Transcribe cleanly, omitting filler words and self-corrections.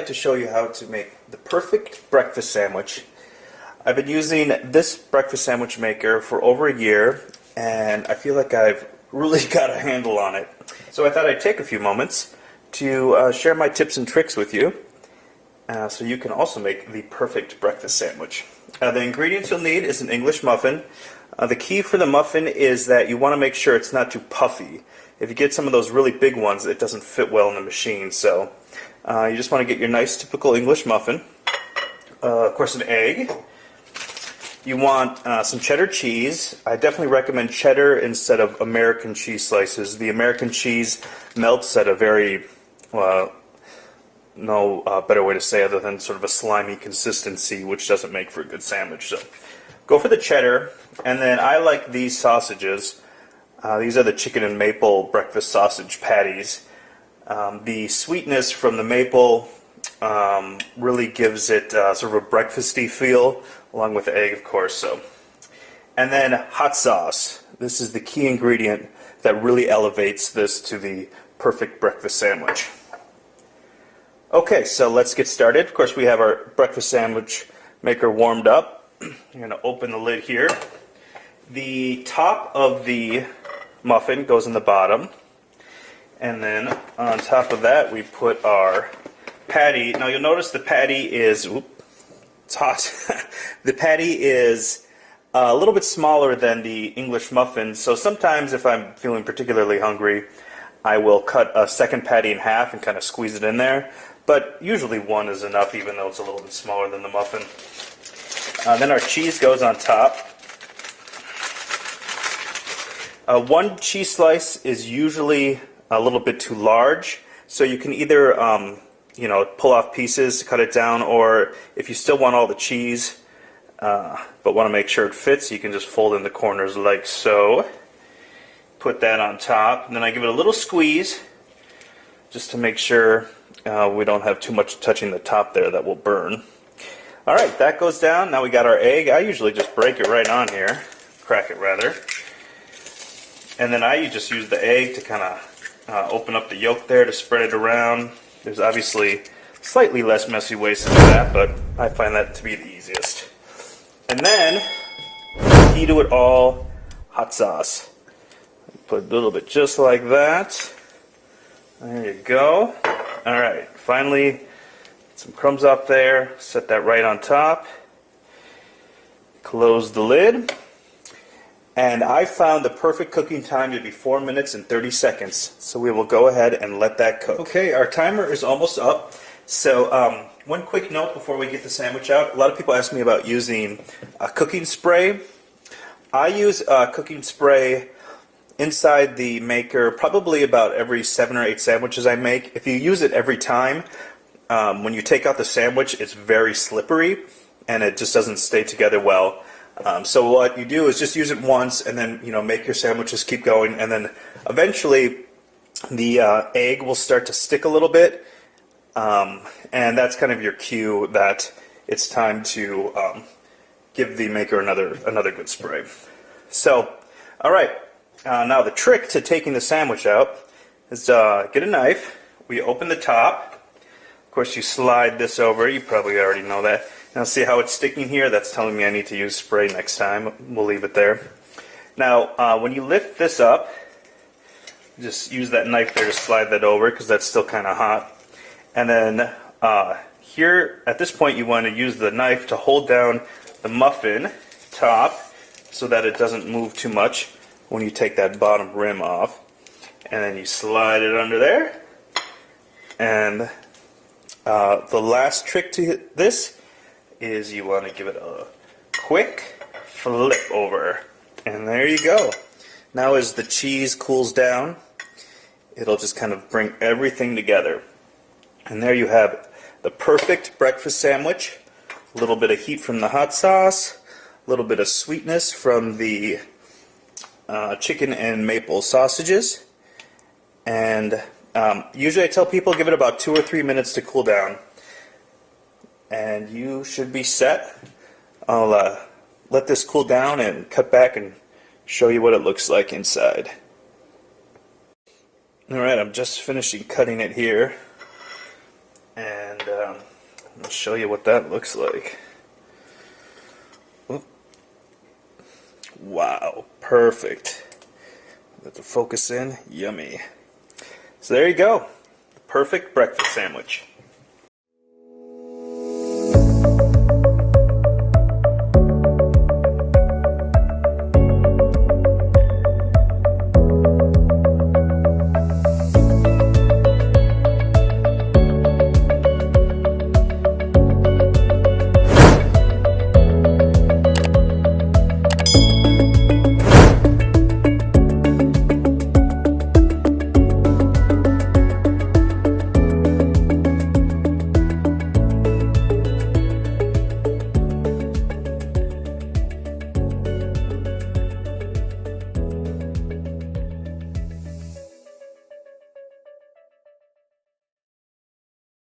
to show you how to make the perfect breakfast sandwich. I've been using this breakfast sandwich maker for over a year, and I feel like I've really got a handle on it. So I thought I'd take a few moments to share my tips and tricks with you, so you can also make the perfect breakfast sandwich. The ingredients you'll need is an English muffin. The key for the muffin is that you want to make sure it's not too puffy. If you get some of those really big ones, it doesn't fit well in the machine. So you just want to get your nice typical English muffin. Of course, an egg. You want some cheddar cheese. I definitely recommend cheddar instead of American cheese slices. The American cheese melts at a very, no better way to say other than sort of a slimy consistency, which doesn't make for a good sandwich. So go for the cheddar, and then I like these sausages. These are the chicken and maple breakfast sausage patties. The sweetness from the maple really gives it sort of a breakfasty feel, along with the egg, of course. So, and then hot sauce. This is the key ingredient that really elevates this to the perfect breakfast sandwich. Okay, so let's get started. Of course, we have our breakfast sandwich maker warmed up. I'm going to open the lid here. The top of the muffin goes in the bottom, and then on top of that we put our patty. Now you'll notice the patty is, it's hot. The patty is a little bit smaller than the English muffin, so sometimes if I'm feeling particularly hungry, I will cut a second patty in half and kind of squeeze it in there, but usually one is enough, even though it's a little bit smaller than the muffin. Then our cheese goes on top. One cheese slice is usually a little bit too large, so you can either pull off pieces to cut it down, or if you still want all the cheese but want to make sure it fits, you can just fold in the corners like so. Put that on top, and then I give it a little squeeze just to make sure we don't have too much touching the top there that will burn. Alright, that goes down. Now we got our egg. I usually just break it right on here, crack it rather. And then I just use the egg to kind of open up the yolk there to spread it around. There's obviously slightly less messy ways to do that, but I find that to be the easiest. And then, key to it all, hot sauce. Put a little bit just like that. There you go. Alright, finally, some crumbs up there. Set that right on top. Close the lid. And I found the perfect cooking time to be 4 minutes and 30 seconds. So we will go ahead and let that cook. Okay, our timer is almost up. So one quick note before we get the sandwich out. A lot of people ask me about using a cooking spray. I use cooking spray inside the maker probably about every 7 or 8 sandwiches I make. If you use it every time, when you take out the sandwich, it's very slippery and it just doesn't stay together well. So what you do is just use it once, and then make your sandwiches, keep going, and then eventually the egg will start to stick a little bit, and that's kind of your cue that it's time to give the maker another good spray. So, all right, now the trick to taking the sandwich out is get a knife. We open the top. Of course, you slide this over. You probably already know that. Now see how it's sticking here? That's telling me I need to use spray next time. We'll leave it there. Now when you lift this up, just use that knife there to slide that over, because that's still kind of hot. And then here at this point you want to use the knife to hold down the muffin top so that it doesn't move too much when you take that bottom rim off. And then you slide it under there. And the last trick to this is you want to give it a quick flip over, and there you go. Now as the cheese cools down, it'll just kind of bring everything together, and there you have the perfect breakfast sandwich. A little bit of heat from the hot sauce, a little bit of sweetness from the chicken and maple sausages, and usually I tell people give it about 2 or 3 minutes to cool down, and you should be set. I'll let this cool down and cut back and show you what it looks like inside. Alright, I'm just finishing cutting it here, And I'll show you what that looks like. Oop. Wow, perfect. Let the focus in. Yummy. So there you go. The perfect breakfast sandwich.